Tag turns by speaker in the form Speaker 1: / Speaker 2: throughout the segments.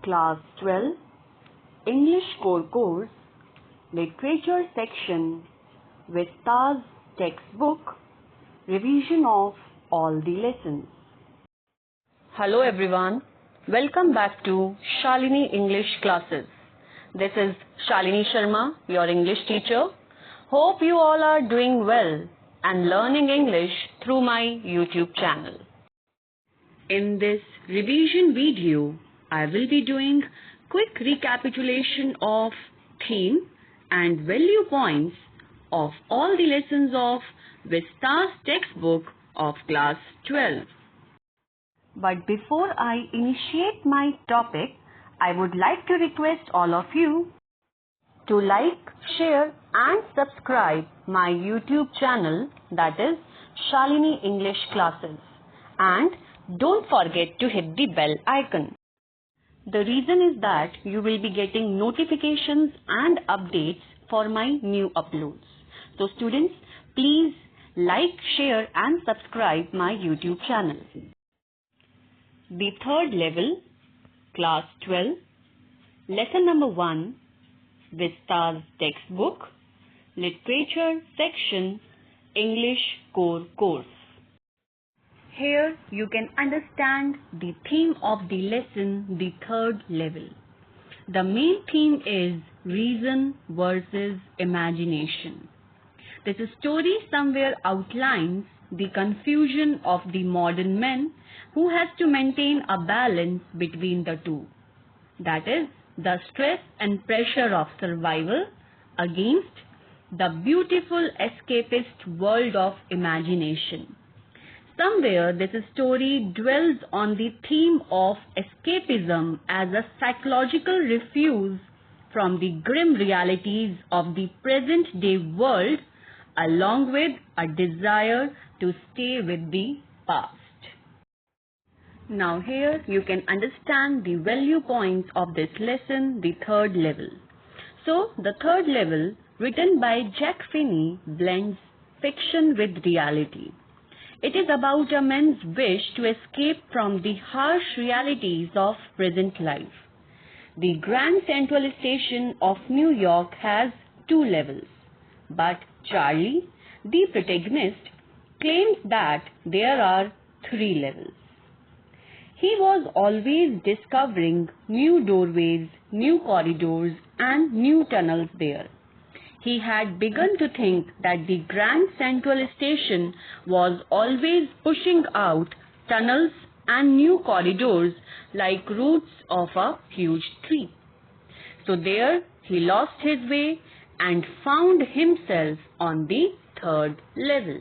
Speaker 1: Class 12 English Core Course Literature Section Vistas Textbook Revision of all the lessons. Hello everyone, welcome back to Shalini English Classes. This is Shalini Sharma, your English teacher. Hope you all are doing well and learning English through my YouTube channel. In this revision video, I will be doing quick recapitulation of theme and value points of all the lessons of Vistas textbook of class 12. But before I initiate my topic, I would like to request all of you to like, share and subscribe my YouTube channel, that is Shalini English Classes, and don't forget to hit the bell icon. The reason is that you will be getting notifications and updates for my new uploads. So students, please like, share and subscribe my YouTube channel. The third level, class 12, lesson number 1, Vistas textbook, literature section, English core course. Here you can understand the theme of the lesson, the third level. The main theme is reason versus imagination. This story somewhere outlines the confusion of the modern man who has to maintain a balance between the two. That is, the stress and pressure of survival against the beautiful escapist world of imagination. Somewhere this story dwells on the theme of escapism as a psychological refuge from the grim realities of the present day world, along with a desire to stay with the past. Now here you can understand the value points of this lesson, the third level. So the third level, written by Jack Finney, blends fiction with reality. It is about a man's wish to escape from the harsh realities of present life. The Grand Central Station of New York has 2 levels, but Charlie, the protagonist, claims that there are 3 levels. He was always discovering new doorways, new corridors and new tunnels there. He had begun to think that the Grand Central Station was always pushing out tunnels and new corridors like roots of a huge tree. So there he lost his way and found himself on the third level.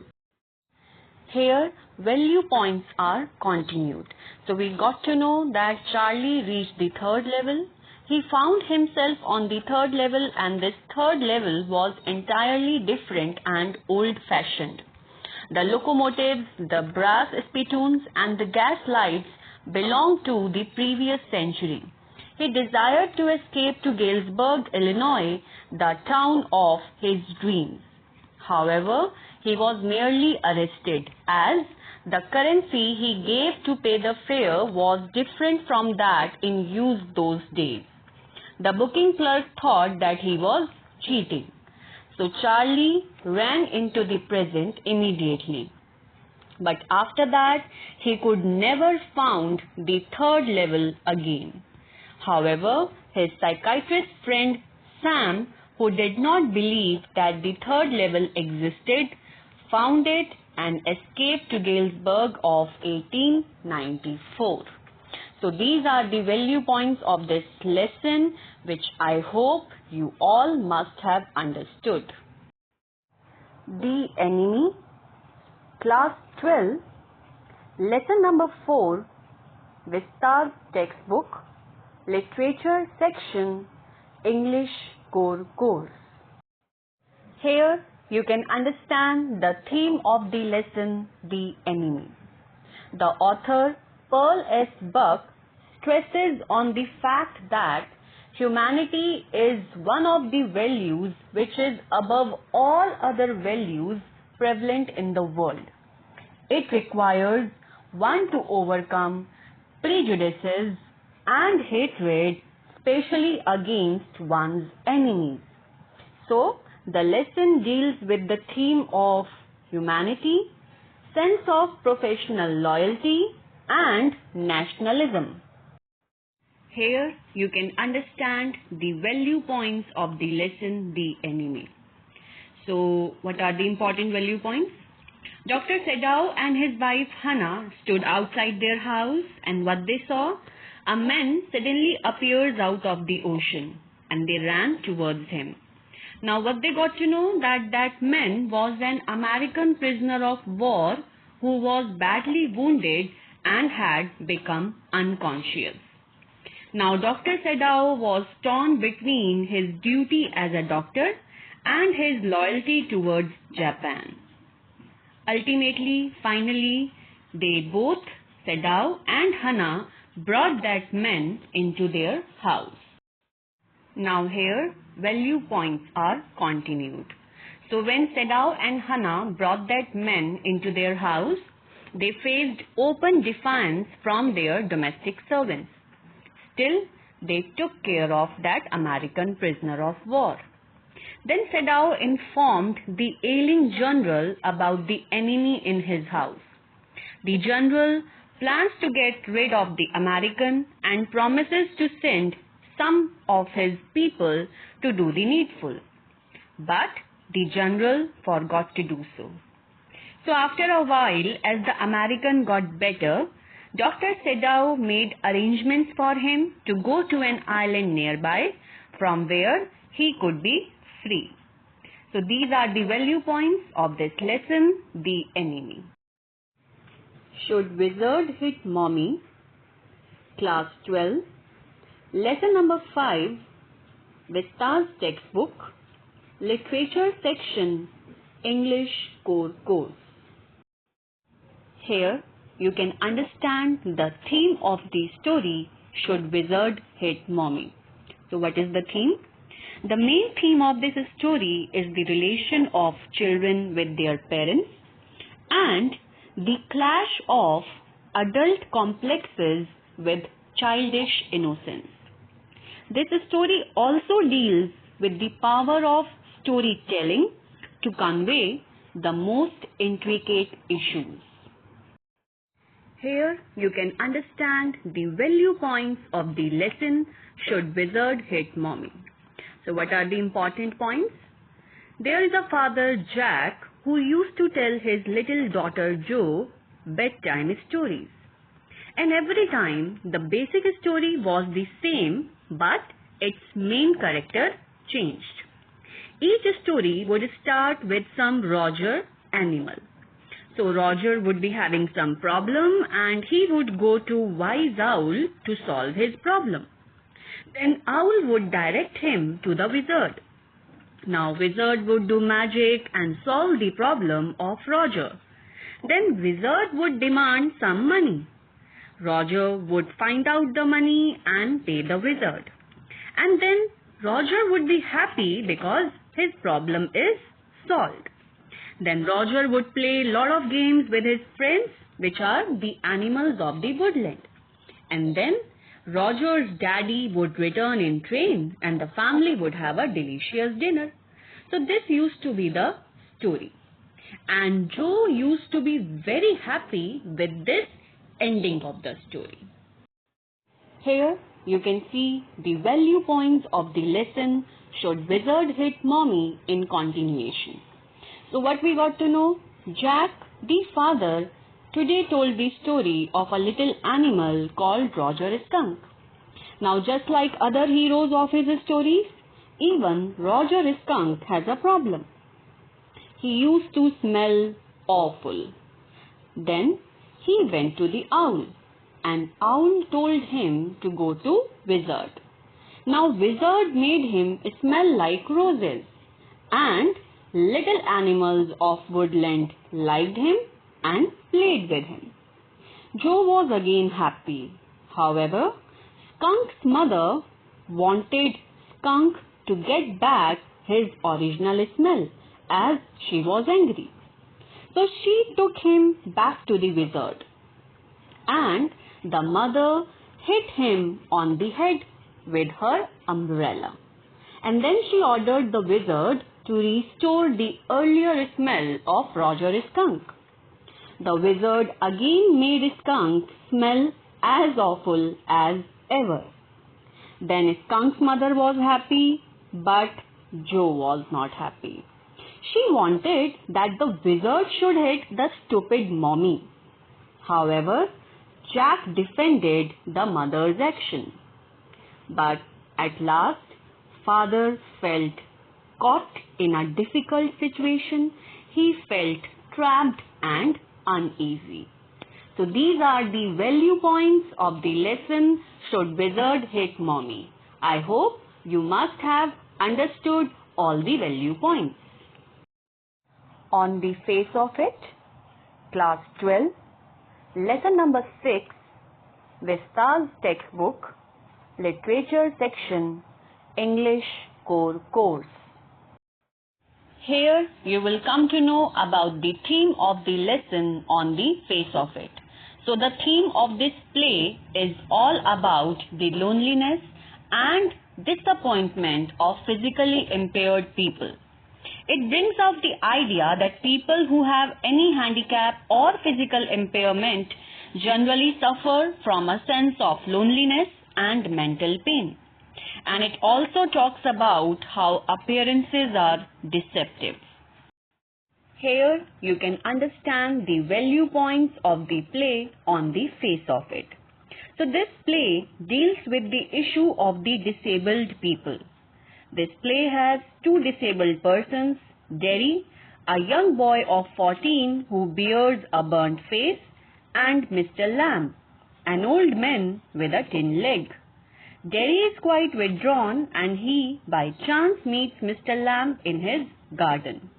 Speaker 1: Here value points are continued. So we got to know that Charlie reached the third level. He found himself on the third level, and this third level was entirely different and old-fashioned. The locomotives, the brass spittoons and the gas lights belonged to the previous century. He desired to escape to Galesburg, Illinois, the town of his dreams. However, he was merely arrested, as the currency he gave to pay the fare was different from that in use those days. The booking clerk thought that he was cheating. So Charlie ran into the present immediately. But after that, he could never found the third level again. However, his psychiatrist friend Sam, who did not believe that the third level existed, found it and escaped to Galesburg of 1894. So these are the value points of this lesson, which I hope you all must have understood. The enemy, class 12, lesson number 4, Vistas textbook, literature section, English core course. Here you can understand the theme of the lesson, the enemy. The author Pearl S. Buck stresses on the fact that humanity is one of the values which is above all other values prevalent in the world. It requires one to overcome prejudices, and hatred, especially against one's enemies. So, the lesson deals with the theme of humanity, sense of professional loyalty, and nationalism. Here you can understand the value points of the lesson The Enemy. So, what are the important value points? Dr. Sedao and his wife Hannah stood outside their house, and what they saw? A man suddenly appears out of the ocean, and they ran towards him. Now what they got to know? That man was an American prisoner of war who was badly wounded and had become unconscious. Now Dr. Sedao was torn between his duty as a doctor and his loyalty towards Japan. Ultimately, finally, they both, Sedao and Hannah, brought that man into their house. Now here, value points are continued. So when Sedao and Hannah brought that man into their house, they faced open defiance from their domestic servants. Still, they took care of that American prisoner of war. Then Sedao informed the ailing general about the enemy in his house. The general plans to get rid of the American and promises to send some of his people to do the needful. But the general forgot to do so. So after a while, as the American got better, Dr. Sedao made arrangements for him to go to an island nearby from where he could be free. So these are the value points of this lesson, The Enemy. Should Wizard Hit Mommy? Class 12. Lesson number 5. Vistas textbook. Literature section. English core course. Here you can understand the theme of the story, Should Wizard Hit Mommy? So what is the theme? The main theme of this story is the relation of children with their parents and the clash of adult complexes with childish innocence. This story also deals with the power of storytelling to convey the most intricate issues. Here you can understand the value points of the lesson, Should Wizard Hit Mommy? So what are the important points? There is a father, Jack, who used to tell his little daughter Jo bedtime stories. And every time the basic story was the same, but its main character changed. Each story would start with some Roger animal. So Roger would be having some problem and he would go to Wise Owl to solve his problem. Then Owl would direct him to the wizard. Now wizard would do magic and solve the problem of Roger. Then wizard would demand some money. Roger would find out the money and pay the wizard. And then Roger would be happy because his problem is solved. Then Roger would play a lot of games with his friends, which are the animals of the woodland. And then Roger's daddy would return in train and the family would have a delicious dinner. So this used to be the story. And Joe used to be very happy with this ending of the story. Here you can see the value points of the lesson, Should Wizard Hit Mommy, in continuation. So what we got to know? Jack, the father, today told the story of a little animal called Roger Skunk. Now just like other heroes of his stories, even Roger Skunk has a problem. He used to smell awful. Then he went to the owl and owl told him to go to wizard. Now wizard made him smell like roses and little animals of woodland liked him and played with him. Joe was again happy. However, Skunk's mother wanted Skunk to get back his original smell as she was angry. So she took him back to the wizard. And the mother hit him on the head with her umbrella. And then she ordered the wizard to restore the earlier smell of Roger Skunk. The wizard again made Skunk smell as awful as ever. Then Skunk's mother was happy, but Joe was not happy. She wanted that the wizard should hit the stupid mommy. However, Jack defended the mother's action. But at last, father felt caught in a difficult situation. He felt trapped and uneasy. So these are the value points of the lesson, Should Wizard Hit Mommy? I hope you must have understood all the value points. On the face of it, class 12, lesson number 6, Vistas textbook, literature section, English core course. Here you will come to know about the theme of the lesson on the face of it. So the theme of this play is all about the loneliness and disappointment of physically impaired people. It brings out the idea that people who have any handicap or physical impairment generally suffer from a sense of loneliness and mental pain. And it also talks about how appearances are deceptive. Here you can understand the value points of the play on the face of it. So this play deals with the issue of the disabled people. This play has two disabled persons, Derry, a young boy of 14 who bears a burnt face, and Mr. Lamb, an old man with a tin leg. Derry is quite withdrawn and he by chance meets Mr. Lamb in his garden.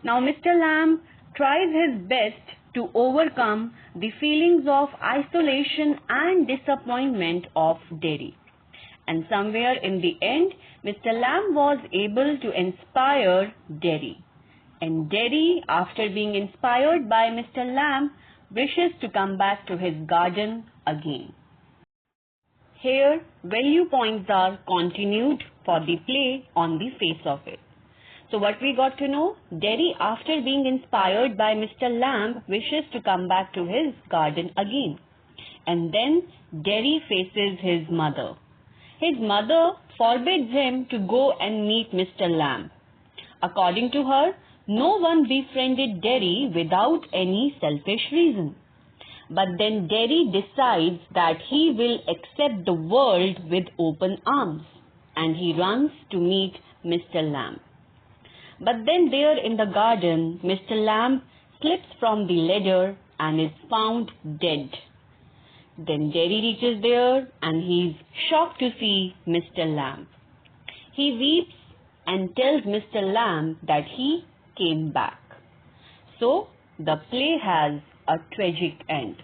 Speaker 1: Now Mr. Lamb tries his best to overcome the feelings of isolation and disappointment of Derry. And somewhere in the end, Mr. Lamb was able to inspire Derry. And Derry, after being inspired by Mr. Lamb, wishes to come back to his garden again. Here, value points are continued for the play on the face of it. So what we got to know? Derry, after being inspired by Mr. Lamb, wishes to come back to his garden again. And then Derry faces his mother. His mother forbids him to go and meet Mr. Lamb. According to her, no one befriended Derry without any selfish reason. But then Derry decides that he will accept the world with open arms, and he runs to meet Mr. Lamb. But then there in the garden, Mr. Lamb slips from the ladder and is found dead. Then Derry reaches there and he is shocked to see Mr. Lamb. He weeps and tells Mr. Lamb that he came back. So the play has a tragic end.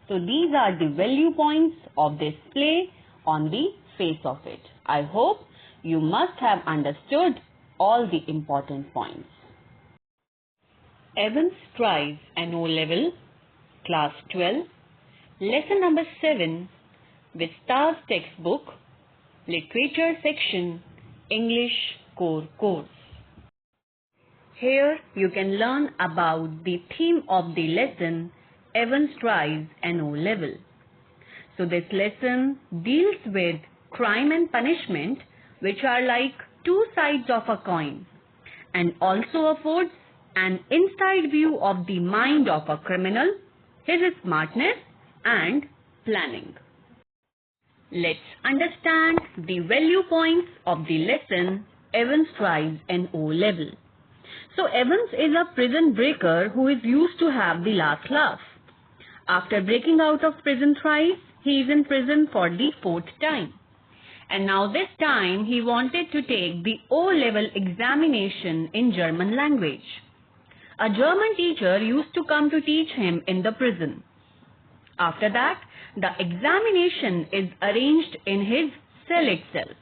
Speaker 1: So these are the value points of this play on the face of it. I hope you must have understood all the important points. Evans tries an O-level, class 12, lesson number 7, Vistas textbook, literature section, English core course. Here you can learn about the theme of the lesson, Evans tries an O-level. So this lesson deals with crime and punishment, which are like two sides of a coin, and also affords an inside view of the mind of a criminal, his smartness and planning. Let's understand the value points of the lesson Evans tries an O-level. So Evans is a prison breaker who is used to have the last laugh. After breaking out of prison thrice, he is in prison for the 4th time. And now this time he wanted to take the O-level examination in German language. A German teacher used to come to teach him in the prison. After that, the examination is arranged in his cell itself.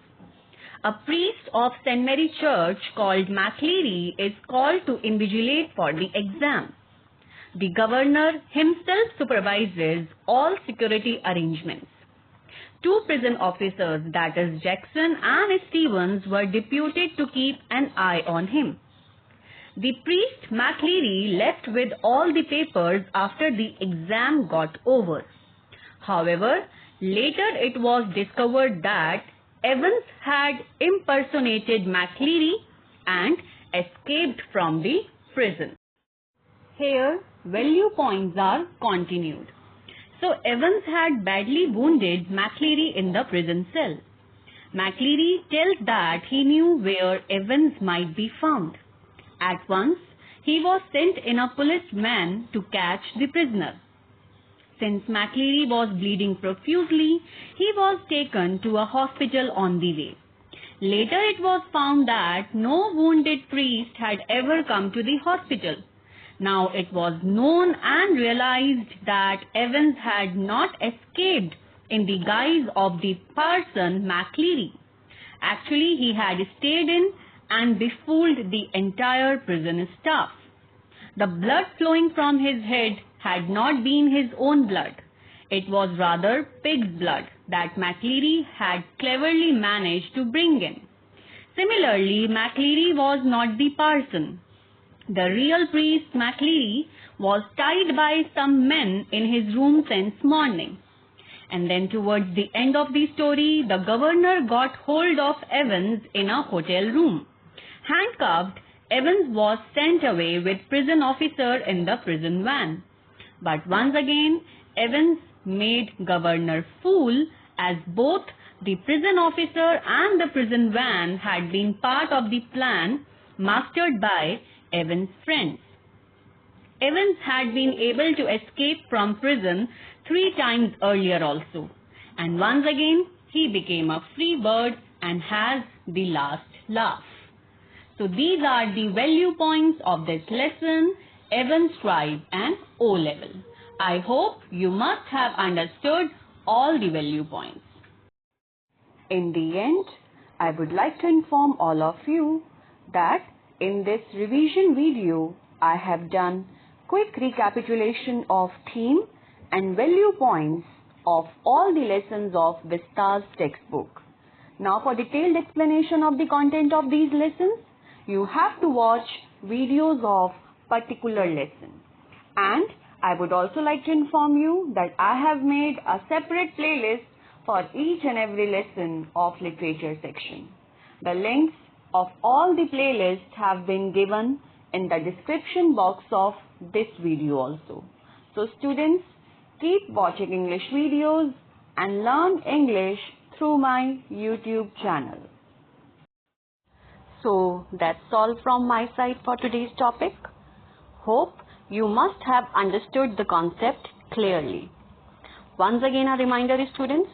Speaker 1: A priest of St. Mary Church called MacLeary is called to invigilate for the exam. The governor himself supervises all security arrangements. Two prison officers, that is Jackson and Stevens, were deputed to keep an eye on him. The priest McLeary left with all the papers after the exam got over. However, later it was discovered that Evans had impersonated McLeary and escaped from the prison. Here, value points are continued. So Evans had badly wounded McLeary in the prison cell. McLeary tells that he knew where Evans might be found. At once, he was sent in a police van to catch the prisoner. Since McLeary was bleeding profusely, he was taken to a hospital on the way. Later it was found that no wounded priest had ever come to the hospital. Now it was known and realized that Evans had not escaped in the guise of the parson McLeary. Actually, he had stayed in and befooled the entire prison staff. The blood flowing from his head had not been his own blood. It was rather pig's blood that McLeary had cleverly managed to bring in. Similarly, McLeary was not the parson. The real priest McLeary was tied by some men in his room since morning. And then towards the end of the story, the governor got hold of Evans in a hotel room. Handcuffed, Evans was sent away with prison officer in the prison van. But once again, Evans made governor fool, as both the prison officer and the prison van had been part of the plan mastered by Evans' friends. Evans had been able to escape from prison 3 times earlier also, and once again he became a free bird and has the last laugh. So these are the value points of this lesson, Evans Tribe and O-level. I hope you must have understood all the value points. In the end, I would like to inform all of you that in this revision video, I have done quick recapitulation of theme and value points of all the lessons of Vistas textbook. Now for detailed explanation of the content of these lessons, you have to watch videos of particular lesson. And I would also like to inform you that I have made a separate playlist for each and every lesson of literature section. The links of all the playlists have been given in the description box of this video also. So students, keep watching English videos and learn English through my YouTube channel. So that's all from my side for today's topic. Hope you must have understood the concept clearly. Once again a reminder, students,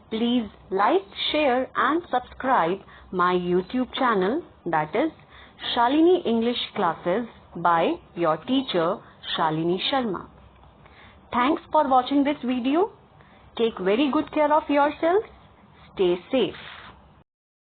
Speaker 1: please like, share and subscribe my YouTube channel, that is Shalini English Classes by your teacher Shalini Sharma. Thanks for watching this video. Take very good care of yourselves. Stay safe.